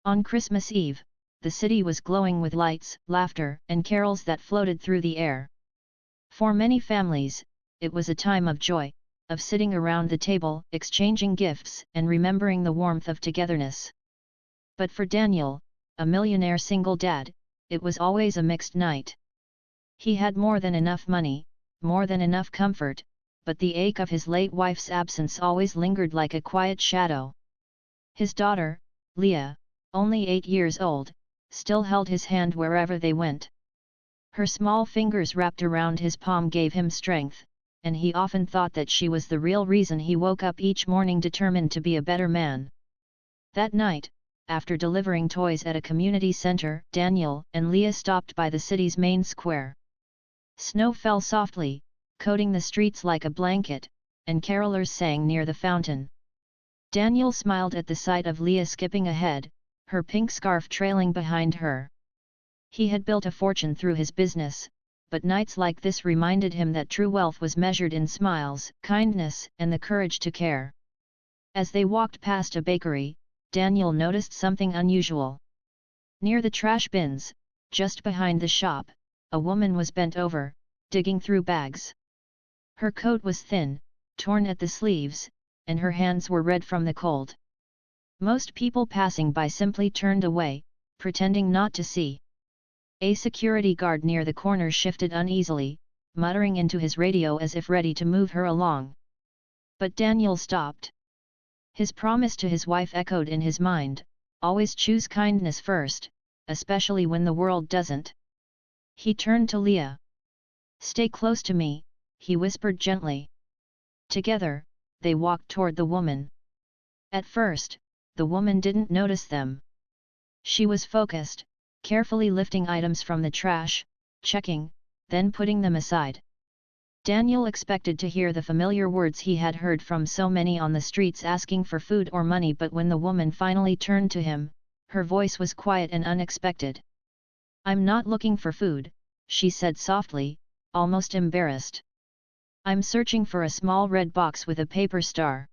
On Christmas Eve, the city was glowing with lights, laughter, and carols that floated through the air. For many families, it was a time of joy, of sitting around the table, exchanging gifts, and remembering the warmth of togetherness. But for Daniel, a millionaire single dad, it was always a mixed night. He had more than enough money, more than enough comfort, but the ache of his late wife's absence always lingered like a quiet shadow. His daughter, Leah, only 8 years old, still held his hand wherever they went. Her small fingers wrapped around his palm gave him strength, and he often thought that she was the real reason he woke up each morning determined to be a better man. That night, after delivering toys at a community center, Daniel and Leah stopped by the city's main square. Snow fell softly, coating the streets like a blanket, and carolers sang near the fountain. Daniel smiled at the sight of Leah skipping ahead, her pink scarf trailing behind her. He had built a fortune through his business, but nights like this reminded him that true wealth was measured in smiles, kindness, and the courage to care. As they walked past a bakery, Daniel noticed something unusual. Near the trash bins, just behind the shop, a woman was bent over, digging through bags. Her coat was thin, torn at the sleeves, and her hands were red from the cold. Most people passing by simply turned away, pretending not to see. A security guard near the corner shifted uneasily, muttering into his radio as if ready to move her along. But Daniel stopped. His promise to his wife echoed in his mind, always choose kindness first, especially when the world doesn't. He turned to Leah. Stay close to me, he whispered gently. Together, they walked toward the woman. At first, the woman didn't notice them. She was focused, carefully lifting items from the trash, checking, then putting them aside. Daniel expected to hear the familiar words he had heard from so many on the streets asking for food or money, but when the woman finally turned to him, her voice was quiet and unexpected. I'm not looking for food, she said softly, almost embarrassed. I'm searching for a small red box with a paper star.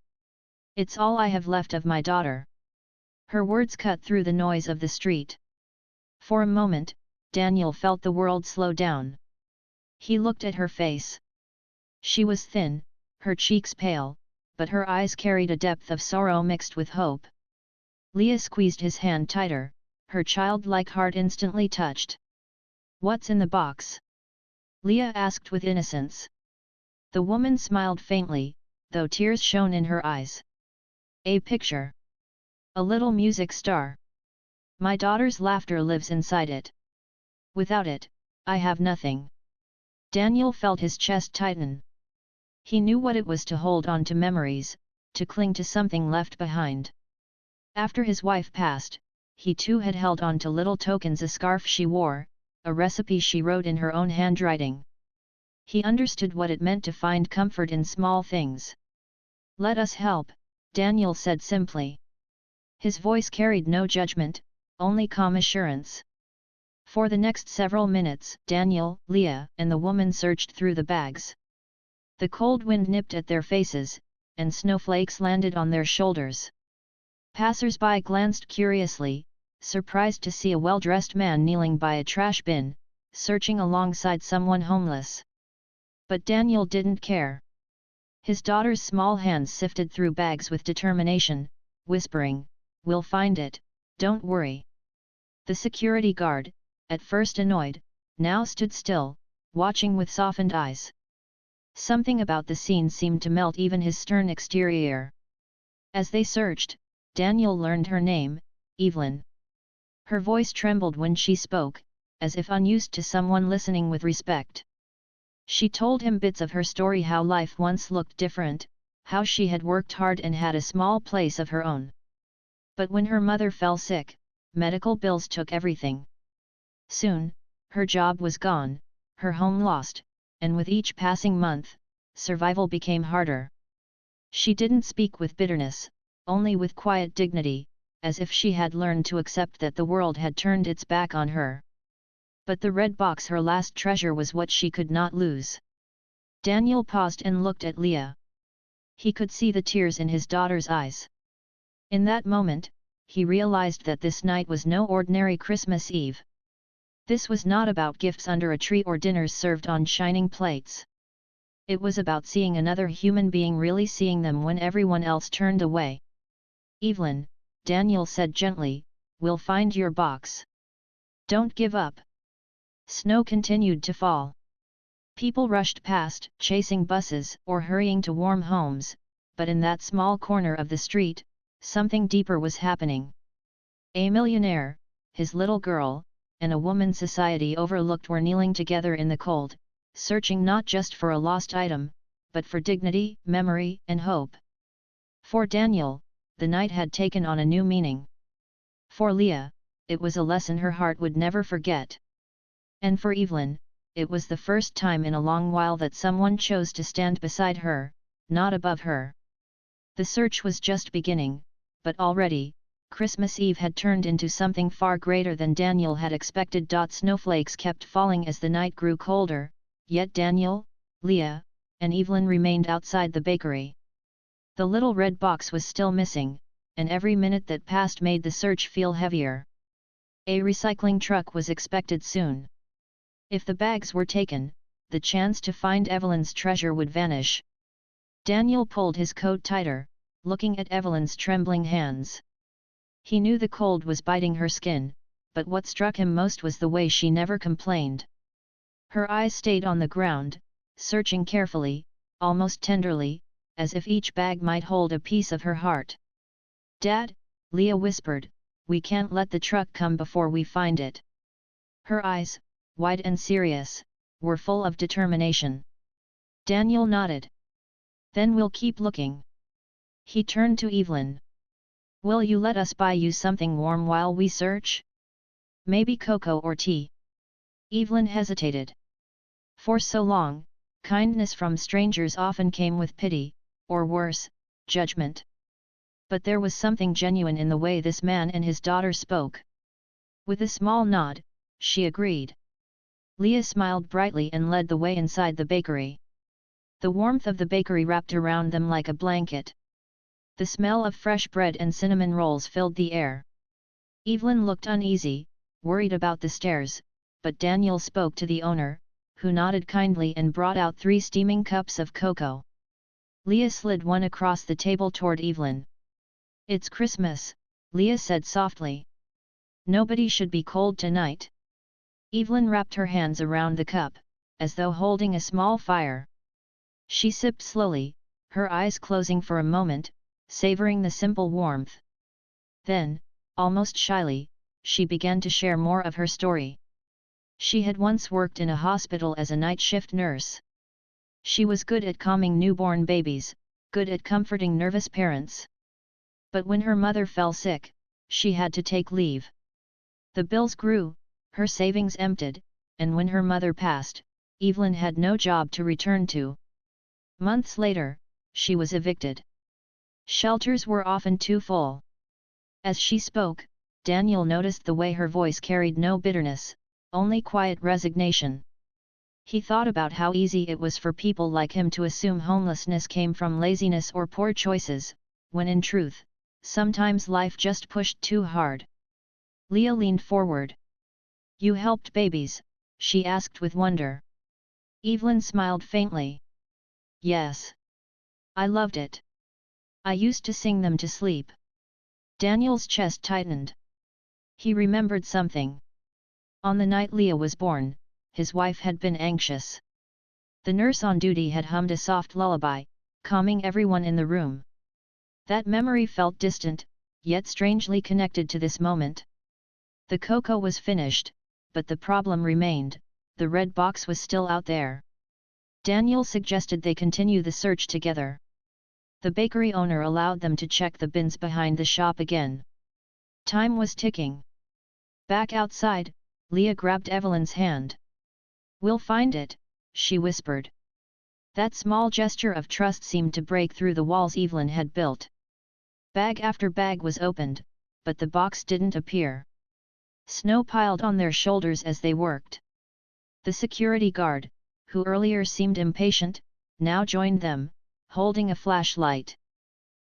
It's all I have left of my daughter. Her words cut through the noise of the street. For a moment, Daniel felt the world slow down. He looked at her face. She was thin, her cheeks pale, but her eyes carried a depth of sorrow mixed with hope. Leah squeezed his hand tighter, her childlike heart instantly touched. What's in the box? Leah asked with innocence. The woman smiled faintly, though tears shone in her eyes. A picture. A little music star. My daughter's laughter lives inside it. Without it, I have nothing. Daniel felt his chest tighten. He knew what it was to hold on to memories, to cling to something left behind. After his wife passed, he too had held on to little tokens: a scarf she wore, a recipe she wrote in her own handwriting. He understood what it meant to find comfort in small things. Let us help, Daniel said simply. His voice carried no judgment, only calm assurance. For the next several minutes, Daniel, Leah, and the woman searched through the bags. The cold wind nipped at their faces, and snowflakes landed on their shoulders. Passers-by glanced curiously, surprised to see a well-dressed man kneeling by a trash bin, searching alongside someone homeless. But Daniel didn't care. His daughter's small hands sifted through bags with determination, whispering, "We'll find it, don't worry." The security guard, at first annoyed, now stood still, watching with softened eyes. Something about the scene seemed to melt even his stern exterior. As they searched, Daniel learned her name, Evelyn. Her voice trembled when she spoke, as if unused to someone listening with respect. She told him bits of her story: how life once looked different, how she had worked hard and had a small place of her own. But when her mother fell sick, medical bills took everything. Soon, her job was gone, her home lost, and with each passing month, survival became harder. She didn't speak with bitterness, only with quiet dignity, as if she had learned to accept that the world had turned its back on her. But the red box, her last treasure, was what she could not lose. Daniel paused and looked at Leah. He could see the tears in his daughter's eyes. In that moment, he realized that this night was no ordinary Christmas Eve. This was not about gifts under a tree or dinners served on shining plates. It was about seeing another human being, really seeing them when everyone else turned away. "Evelyn," Daniel said gently, "we'll find your box. Don't give up." Snow continued to fall. People rushed past, chasing buses or hurrying to warm homes, but in that small corner of the street, something deeper was happening. A millionaire, his little girl, and a woman society overlooked were kneeling together in the cold, searching not just for a lost item, but for dignity, memory, and hope. For Daniel, the night had taken on a new meaning. For Leah, it was a lesson her heart would never forget. And for Evelyn, it was the first time in a long while that someone chose to stand beside her, not above her. The search was just beginning, but already, Christmas Eve had turned into something far greater than Daniel had expected. Snowflakes kept falling as the night grew colder, yet Daniel, Leah, and Evelyn remained outside the bakery. The little red box was still missing, and every minute that passed made the search feel heavier. A recycling truck was expected soon. If the bags were taken, the chance to find Evelyn's treasure would vanish. Daniel pulled his coat tighter, looking at Evelyn's trembling hands. He knew the cold was biting her skin, but what struck him most was the way she never complained. Her eyes stayed on the ground, searching carefully, almost tenderly, as if each bag might hold a piece of her heart. "Dad," Leah whispered, "we can't let the truck come before we find it." Her eyes, wide and serious, were full of determination. Daniel nodded. "Then we'll keep looking." He turned to Evelyn. "Will you let us buy you something warm while we search? Maybe cocoa or tea?" Evelyn hesitated. For so long, kindness from strangers often came with pity, or worse, judgment. But there was something genuine in the way this man and his daughter spoke. With a small nod, she agreed. Leah smiled brightly and led the way inside the bakery. The warmth of the bakery wrapped around them like a blanket. The smell of fresh bread and cinnamon rolls filled the air. Evelyn looked uneasy, worried about the stairs, but Daniel spoke to the owner, who nodded kindly and brought out 3 steaming cups of cocoa. Leah slid one across the table toward Evelyn. "It's Christmas," Leah said softly. "Nobody should be cold tonight." Evelyn wrapped her hands around the cup, as though holding a small fire. She sipped slowly, her eyes closing for a moment, savoring the simple warmth. Then, almost shyly, she began to share more of her story. She had once worked in a hospital as a night shift nurse. She was good at calming newborn babies, good at comforting nervous parents. But when her mother fell sick, she had to take leave. The bills grew, her savings emptied, and when her mother passed, Evelyn had no job to return to. Months later, she was evicted. Shelters were often too full. As she spoke, Daniel noticed the way her voice carried no bitterness, only quiet resignation. He thought about how easy it was for people like him to assume homelessness came from laziness or poor choices, when in truth, sometimes life just pushed too hard. Leah leaned forward. "You helped babies?" she asked with wonder. Evelyn smiled faintly. "Yes. I loved it. I used to sing them to sleep." Daniel's chest tightened. He remembered something. On the night Leah was born, his wife had been anxious. The nurse on duty had hummed a soft lullaby, calming everyone in the room. That memory felt distant, yet strangely connected to this moment. The cocoa was finished, but the problem remained, the red box was still out there. Daniel suggested they continue the search together. The bakery owner allowed them to check the bins behind the shop again. Time was ticking. Back outside, Leah grabbed Evelyn's hand. "We'll find it," she whispered. That small gesture of trust seemed to break through the walls Evelyn had built. Bag after bag was opened, but the box didn't appear. Snow piled on their shoulders as they worked. The security guard, who earlier seemed impatient, now joined them, holding a flashlight.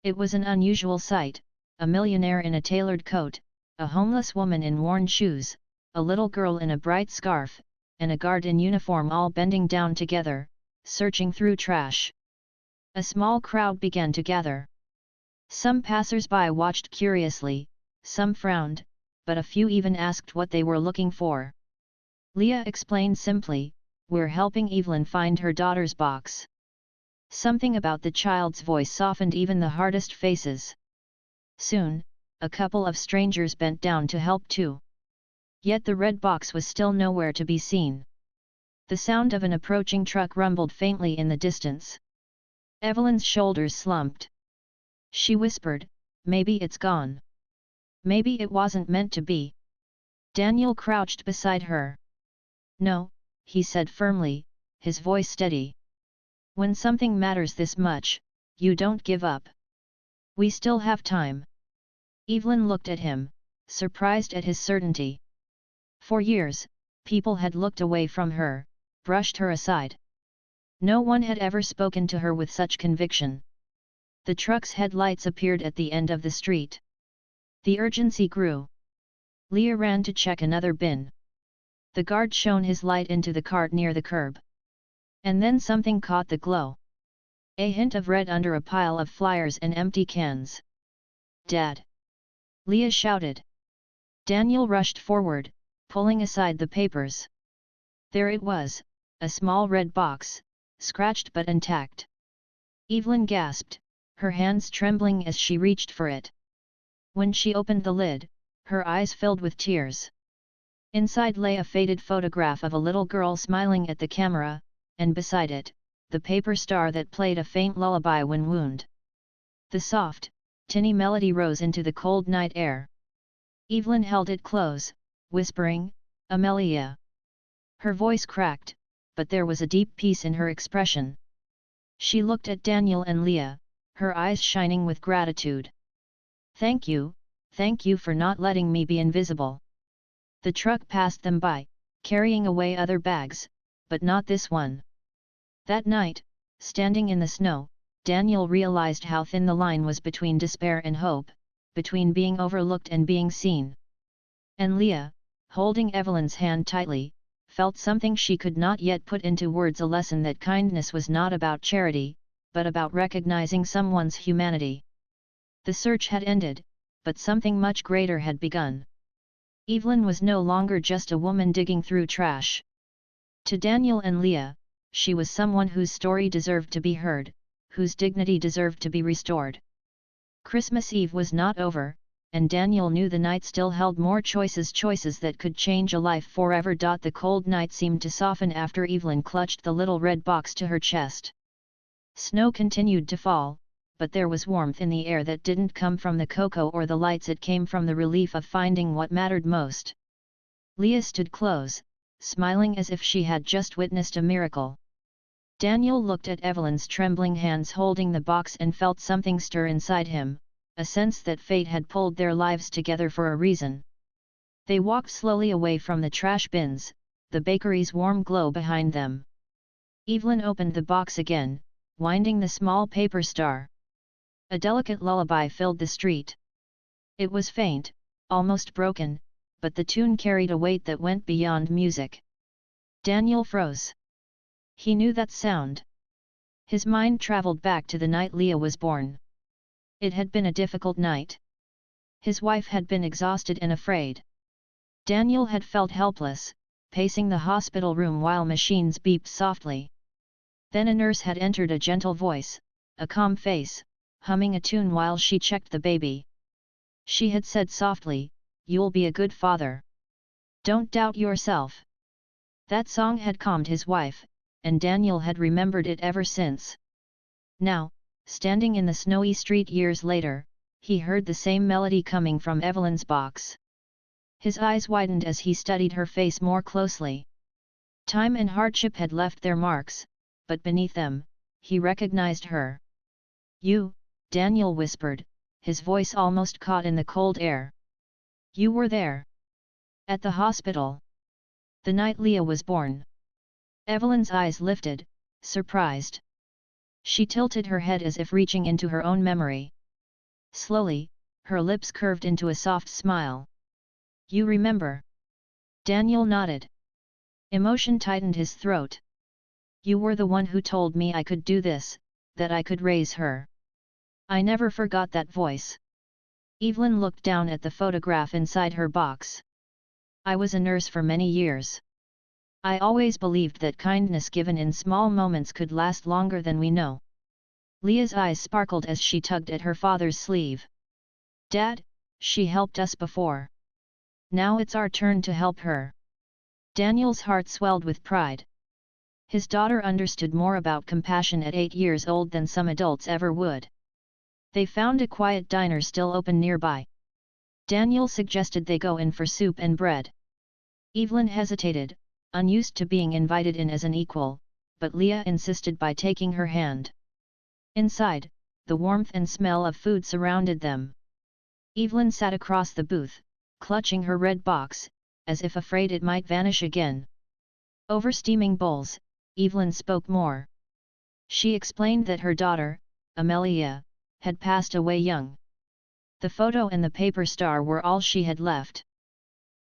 It was an unusual sight, a millionaire in a tailored coat, a homeless woman in worn shoes, a little girl in a bright scarf, and a guard in uniform, all bending down together, searching through trash. A small crowd began to gather. Some passers-by watched curiously, some frowned, but a few even asked what they were looking for. Leah explained simply, "We're helping Evelyn find her daughter's box." Something about the child's voice softened even the hardest faces. Soon, a couple of strangers bent down to help too. Yet the red box was still nowhere to be seen. The sound of an approaching truck rumbled faintly in the distance. Evelyn's shoulders slumped. She whispered, "Maybe it's gone. Maybe it wasn't meant to be." Daniel crouched beside her. "No," he said firmly, his voice steady. "When something matters this much, you don't give up. We still have time." Evelyn looked at him, surprised at his certainty. For years, people had looked away from her, brushed her aside. No one had ever spoken to her with such conviction. The truck's headlights appeared at the end of the street. The urgency grew. Leah ran to check another bin. The guard shone his light into the cart near the curb. And then something caught the glow. A hint of red under a pile of flyers and empty cans. "Dad!" Leah shouted. Daniel rushed forward, pulling aside the papers. There it was, a small red box, scratched but intact. Evelyn gasped, her hands trembling as she reached for it. When she opened the lid, her eyes filled with tears. Inside lay a faded photograph of a little girl smiling at the camera, and beside it, the paper star that played a faint lullaby when wound. The soft, tinny melody rose into the cold night air. Evelyn held it close, whispering, "Amelia." Her voice cracked, but there was a deep peace in her expression. She looked at Daniel and Leah, her eyes shining with gratitude. Thank you for not letting me be invisible." The truck passed them by, carrying away other bags, but not this one. That night, standing in the snow, Daniel realized how thin the line was between despair and hope, between being overlooked and being seen. And Leah, holding Evelyn's hand tightly, felt something she could not yet put into words, a lesson that kindness was not about charity, but about recognizing someone's humanity. The search had ended, but something much greater had begun. Evelyn was no longer just a woman digging through trash. To Daniel and Leah, she was someone whose story deserved to be heard, whose dignity deserved to be restored. Christmas Eve was not over, and Daniel knew the night still held more choices that could change a life forever. The cold night seemed to soften after Evelyn clutched the little red box to her chest. Snow continued to fall, but there was warmth in the air that didn't come from the cocoa or the lights, it came from the relief of finding what mattered most. Leah stood close, smiling as if she had just witnessed a miracle. Daniel looked at Evelyn's trembling hands holding the box and felt something stir inside him, a sense that fate had pulled their lives together for a reason. They walked slowly away from the trash bins, the bakery's warm glow behind them. Evelyn opened the box again, winding the small paper star. A delicate lullaby filled the street. It was faint, almost broken, but the tune carried a weight that went beyond music. Daniel froze. He knew that sound. His mind traveled back to the night Leah was born. It had been a difficult night. His wife had been exhausted and afraid. Daniel had felt helpless, pacing the hospital room while machines beeped softly. Then a nurse had entered, a gentle voice, a calm face, humming a tune while she checked the baby. She had said softly, "You'll be a good father. Don't doubt yourself." That song had calmed his wife, and Daniel had remembered it ever since. Now, standing in the snowy street years later, he heard the same melody coming from Evelyn's box. His eyes widened as he studied her face more closely. Time and hardship had left their marks, but beneath them, he recognized her. "You," Daniel whispered, his voice almost caught in the cold air. "You were there. At the hospital. The night Leah was born." Evelyn's eyes lifted, surprised. She tilted her head as if reaching into her own memory. Slowly, her lips curved into a soft smile. You remember? Daniel nodded. Emotion tightened his throat. You were the one who told me I could do this, that I could raise her. I never forgot that voice. Evelyn looked down at the photograph inside her box. I was a nurse for many years. I always believed that kindness given in small moments could last longer than we know. Leah's eyes sparkled as she tugged at her father's sleeve. Dad, she helped us before. Now it's our turn to help her. Daniel's heart swelled with pride. His daughter understood more about compassion at 8 years old than some adults ever would. They found a quiet diner still open nearby. Daniel suggested they go in for soup and bread. Evelyn hesitated, unused to being invited in as an equal, but Leah insisted by taking her hand. Inside, the warmth and smell of food surrounded them. Evelyn sat across the booth, clutching her red box, as if afraid it might vanish again. Over steaming bowls, Evelyn spoke more. She explained that her daughter, Amelia, had passed away young. The photo and the paper star were all she had left.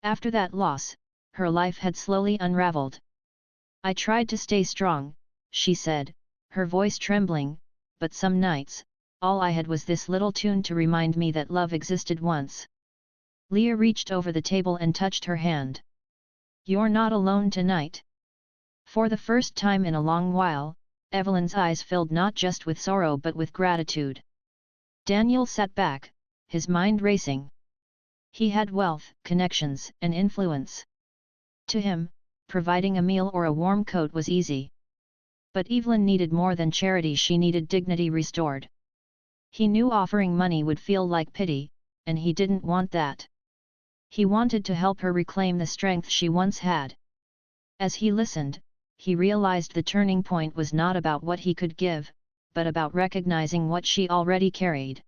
After that loss, her life had slowly unraveled. I tried to stay strong, she said, her voice trembling, but some nights, all I had was this little tune to remind me that love existed once. Leah reached over the table and touched her hand. You're not alone tonight. For the first time in a long while, Evelyn's eyes filled not just with sorrow but with gratitude. Daniel sat back, his mind racing. He had wealth, connections, and influence. To him, providing a meal or a warm coat was easy. But Evelyn needed more than charity, she needed dignity restored. He knew offering money would feel like pity, and he didn't want that. He wanted to help her reclaim the strength she once had. As he listened, he realized the turning point was not about what he could give, but about recognizing what she already carried.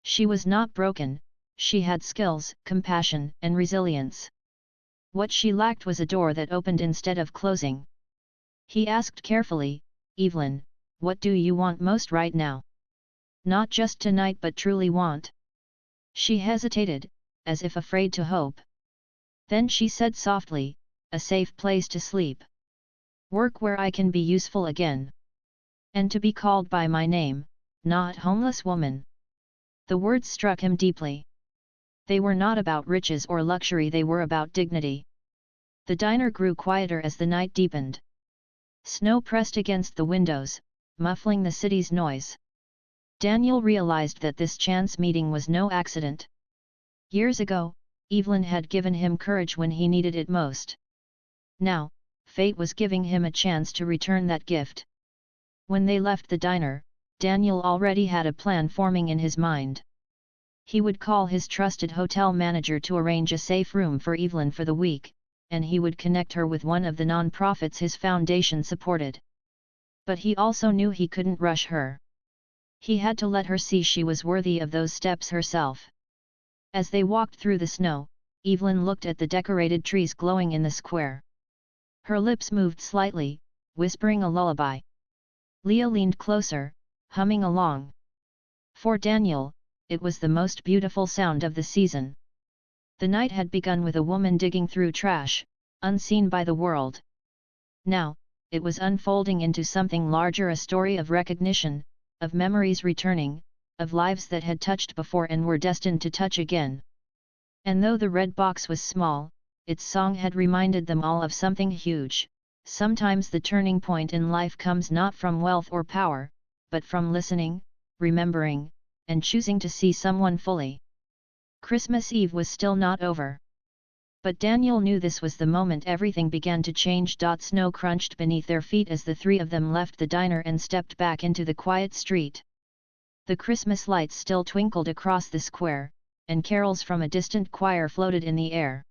She was not broken, she had skills, compassion, and resilience. What she lacked was a door that opened instead of closing. He asked carefully, Evelyn, what do you want most right now? Not just tonight but truly want. She hesitated, as if afraid to hope. Then she said softly, a safe place to sleep. Work where I can be useful again. And to be called by my name, not homeless woman. The words struck him deeply. They were not about riches or luxury, they were about dignity. The diner grew quieter as the night deepened. Snow pressed against the windows, muffling the city's noise. Daniel realized that this chance meeting was no accident. Years ago, Evelyn had given him courage when he needed it most. Now, fate was giving him a chance to return that gift. When they left the diner, Daniel already had a plan forming in his mind. He would call his trusted hotel manager to arrange a safe room for Evelyn for the week, and he would connect her with one of the non-profits his foundation supported. But he also knew he couldn't rush her. He had to let her see she was worthy of those steps herself. As they walked through the snow, Evelyn looked at the decorated trees glowing in the square. Her lips moved slightly, whispering a lullaby. Leah leaned closer, humming along. For Daniel, it was the most beautiful sound of the season. The night had begun with a woman digging through trash, unseen by the world. Now, it was unfolding into something larger, a story of recognition, of memories returning, of lives that had touched before and were destined to touch again. And though the red box was small, its song had reminded them all of something huge. Sometimes the turning point in life comes not from wealth or power, but from listening, remembering, and choosing to see someone fully. Christmas Eve was still not over. But Daniel knew this was the moment everything began to change. Snow crunched beneath their feet as the three of them left the diner and stepped back into the quiet street. The Christmas lights still twinkled across the square, and carols from a distant choir floated in the air.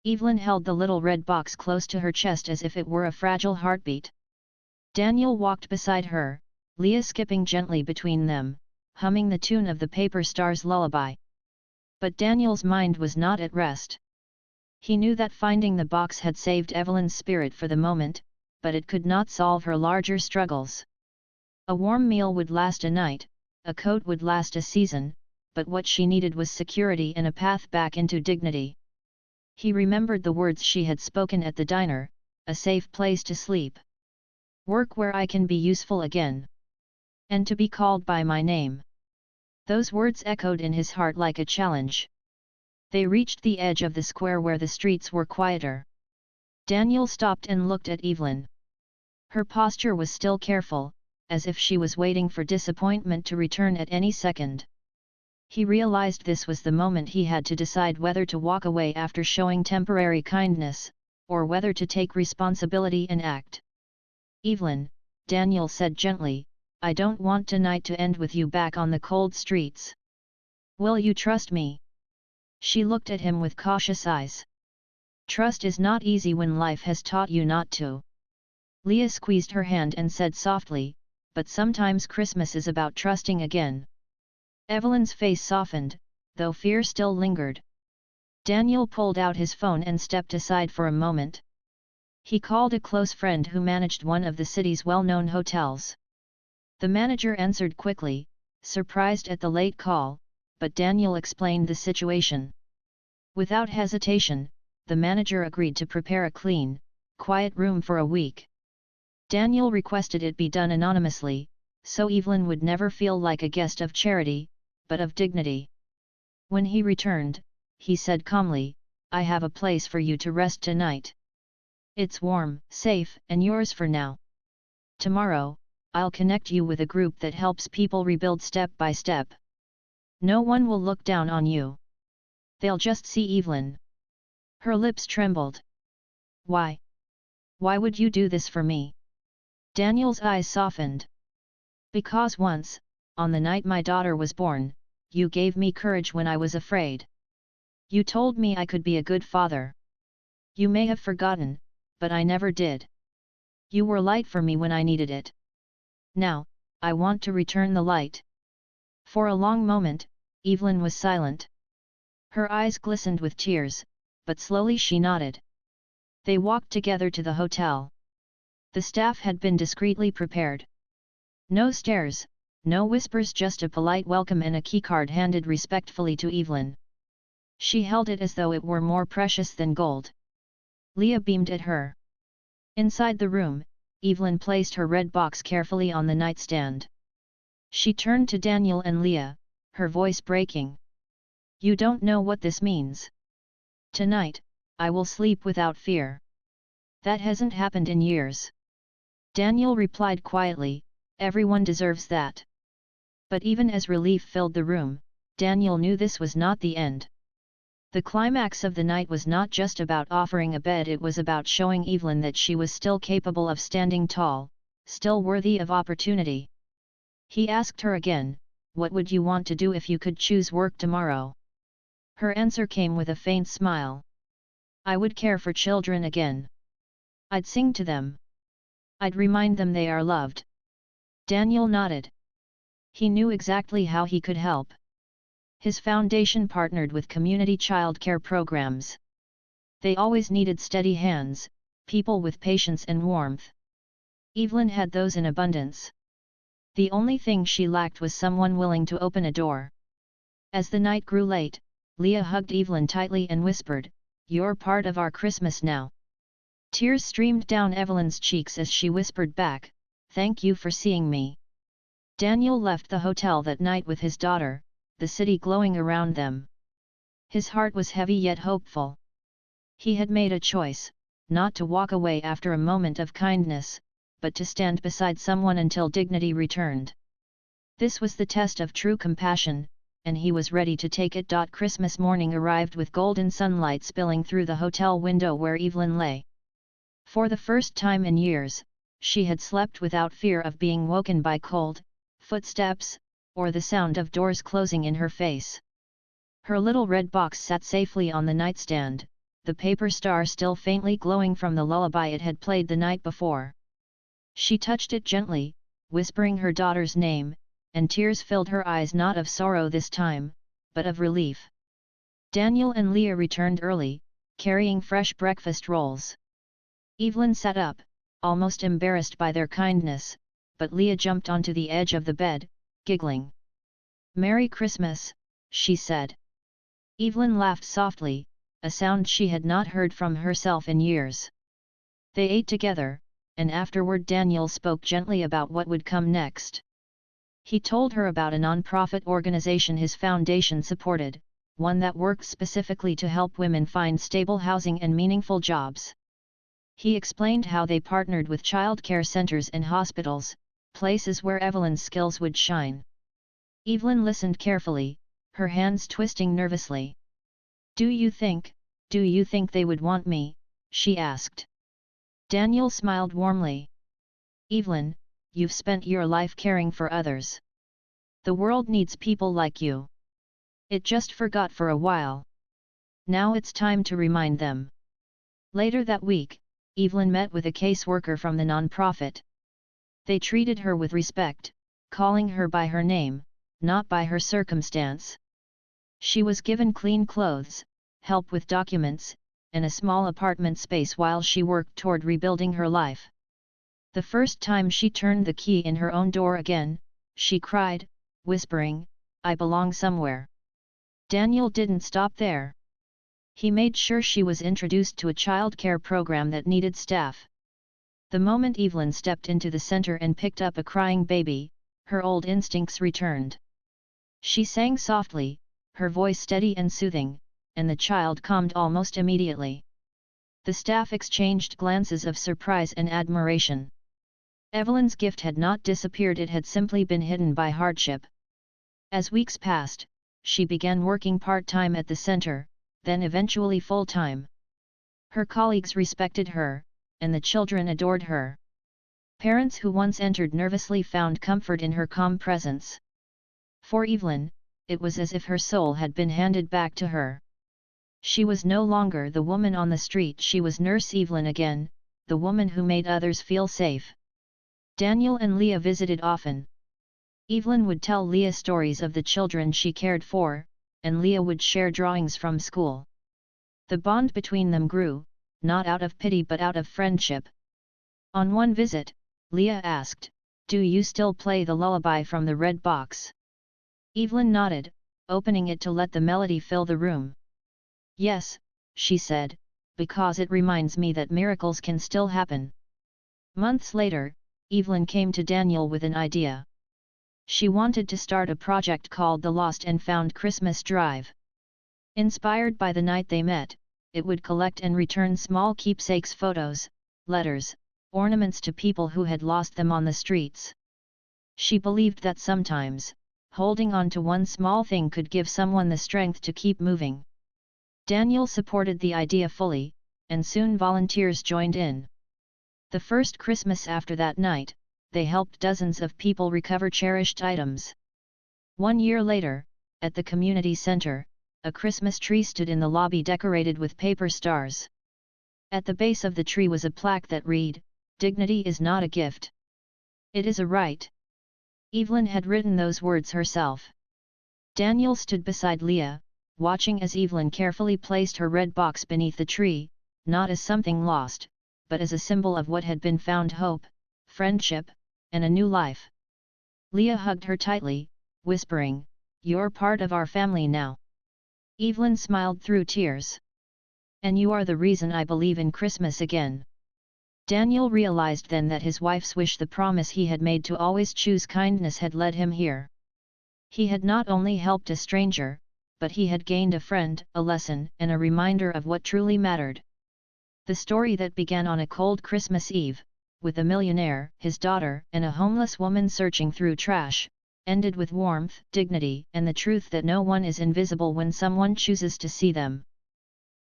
Evelyn held the little red box close to her chest as if it were a fragile heartbeat. Daniel walked beside her, Leah skipping gently between them, humming the tune of the paper star's lullaby. But Daniel's mind was not at rest. He knew that finding the box had saved Evelyn's spirit for the moment, but it could not solve her larger struggles. A warm meal would last a night, a coat would last a season, but what she needed was security and a path back into dignity. He remembered the words she had spoken at the diner, a safe place to sleep. Work where I can be useful again. And to be called by my name. Those words echoed in his heart like a challenge. They reached the edge of the square where the streets were quieter. Daniel stopped and looked at Evelyn. Her posture was still careful, as if she was waiting for disappointment to return at any second. He realized this was the moment he had to decide whether to walk away after showing temporary kindness, or whether to take responsibility and act. "Evelyn," Daniel said gently, "I don't want tonight to end with you back on the cold streets. Will you trust me?" She looked at him with cautious eyes. "Trust is not easy when life has taught you not to." Leah squeezed her hand and said softly, "But sometimes Christmas is about trusting again." Evelyn's face softened, though fear still lingered. Daniel pulled out his phone and stepped aside for a moment. He called a close friend who managed one of the city's well-known hotels. The manager answered quickly, surprised at the late call, but Daniel explained the situation. Without hesitation, the manager agreed to prepare a clean, quiet room for a week. Daniel requested it be done anonymously, so Evelyn would never feel like a guest of charity, but of dignity. When he returned, he said calmly, "I have a place for you to rest tonight. It's warm, safe, and yours for now. Tomorrow, I'll connect you with a group that helps people rebuild step by step. No one will look down on you. They'll just see Evelyn." Her lips trembled. "Why? Why would you do this for me?" Daniel's eyes softened. "Because once, on the night my daughter was born, you gave me courage when I was afraid. You told me I could be a good father. You may have forgotten, but I never did. You were light for me when I needed it. Now, I want to return the light." For a long moment, Evelyn was silent. Her eyes glistened with tears, but slowly she nodded. They walked together to the hotel. The staff had been discreetly prepared. No stares, no whispers, just a polite welcome and a keycard handed respectfully to Evelyn. She held it as though it were more precious than gold. Leah beamed at her. Inside the room, Evelyn placed her red box carefully on the nightstand. She turned to Daniel and Leah, her voice breaking. "You don't know what this means. Tonight, I will sleep without fear. That hasn't happened in years." Daniel replied quietly, "Everyone deserves that." But even as relief filled the room, Daniel knew this was not the end. The climax of the night was not just about offering a bed, it was about showing Evelyn that she was still capable of standing tall, still worthy of opportunity. He asked her again, "What would you want to do if you could choose work tomorrow?" Her answer came with a faint smile. "I would care for children again. I'd sing to them. I'd remind them they are loved." Daniel nodded. He knew exactly how he could help. His foundation partnered with community childcare programs. They always needed steady hands, people with patience and warmth. Evelyn had those in abundance. The only thing she lacked was someone willing to open a door. As the night grew late, Leah hugged Evelyn tightly and whispered, "You're part of our Christmas now." Tears streamed down Evelyn's cheeks as she whispered back, "Thank you for seeing me." Daniel left the hotel that night with his daughter, the city glowing around them. His heart was heavy yet hopeful. He had made a choice, not to walk away after a moment of kindness, but to stand beside someone until dignity returned. This was the test of true compassion, and he was ready to take it. Christmas morning arrived with golden sunlight spilling through the hotel window where Evelyn lay. For the first time in years, she had slept without fear of being woken by cold footsteps, or the sound of doors closing in her face. Her little red box sat safely on the nightstand, the paper star still faintly glowing from the lullaby it had played the night before. She touched it gently, whispering her daughter's name, and tears filled her eyes, not of sorrow this time, but of relief. Daniel and Leah returned early, carrying fresh breakfast rolls. Evelyn sat up, almost embarrassed by their kindness, but Leah jumped onto the edge of the bed, giggling. "Merry Christmas, she said. Evelyn laughed softly, a sound she had not heard from herself in years. They ate together, and afterward Daniel spoke gently about what would come next. He told her about a non-profit organization his foundation supported, one that worked specifically to help women find stable housing and meaningful jobs. He explained how they partnered with child care centers and hospitals, places where Evelyn's skills would shine. Evelyn listened carefully, her hands twisting nervously. Do you think they would want me?" she asked. Daniel smiled warmly. "Evelyn, you've spent your life caring for others. The world needs people like you. It just forgot for a while. Now it's time to remind them." Later that week, Evelyn met with a caseworker from the nonprofit. They treated her with respect, calling her by her name, not by her circumstance. She was given clean clothes, help with documents, and a small apartment space while she worked toward rebuilding her life. The first time she turned the key in her own door again, she cried, whispering, "I belong somewhere." Daniel didn't stop there. He made sure she was introduced to a child care program that needed staff. The moment Evelyn stepped into the center and picked up a crying baby, her old instincts returned. She sang softly, her voice steady and soothing, and the child calmed almost immediately. The staff exchanged glances of surprise and admiration. Evelyn's gift had not disappeared, it had simply been hidden by hardship. As weeks passed, she began working part-time at the center, then eventually full-time. Her colleagues respected her, and the children adored her. Parents who once entered nervously found comfort in her calm presence. For Evelyn, it was as if her soul had been handed back to her. She was no longer the woman on the street, she was Nurse Evelyn again, the woman who made others feel safe. Daniel and Leah visited often. Evelyn would tell Leah stories of the children she cared for, and Leah would share drawings from school. The bond between them grew, not out of pity but out of friendship. On one visit, Leah asked, "Do you still play the lullaby from the red box?" Evelyn nodded, opening it to let the melody fill the room. "Yes," she said, "because it reminds me that miracles can still happen." Months later, Evelyn came to Daniel with an idea. She wanted to start a project called the Lost and Found Christmas Drive. Inspired by the night they met, it would collect and return small keepsakes, photos, letters, ornaments to people who had lost them on the streets. She believed that sometimes, holding on to one small thing could give someone the strength to keep moving. Daniel supported the idea fully, and soon volunteers joined in. The first Christmas after that night, they helped dozens of people recover cherished items. 1 year later, at the community center, a Christmas tree stood in the lobby decorated with paper stars. At the base of the tree was a plaque that read, "Dignity is not a gift. It is a right." Evelyn had written those words herself. Daniel stood beside Leah, watching as Evelyn carefully placed her red box beneath the tree, not as something lost, but as a symbol of what had been found: hope, friendship, and a new life. Leah hugged her tightly, whispering, "You're part of our family now." Evelyn smiled through tears. "And you are the reason I believe in Christmas again." Daniel realized then that his wife's wish, the promise he had made to always choose kindness, had led him here. He had not only helped a stranger, but he had gained a friend, a lesson, and a reminder of what truly mattered. The story that began on a cold Christmas Eve, with a millionaire, his daughter, and a homeless woman searching through trash, ended with warmth, dignity, and the truth that no one is invisible when someone chooses to see them.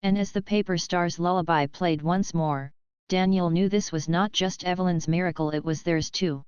And as the paper stars lullaby played once more, Daniel knew this was not just Evelyn's miracle, it was theirs too.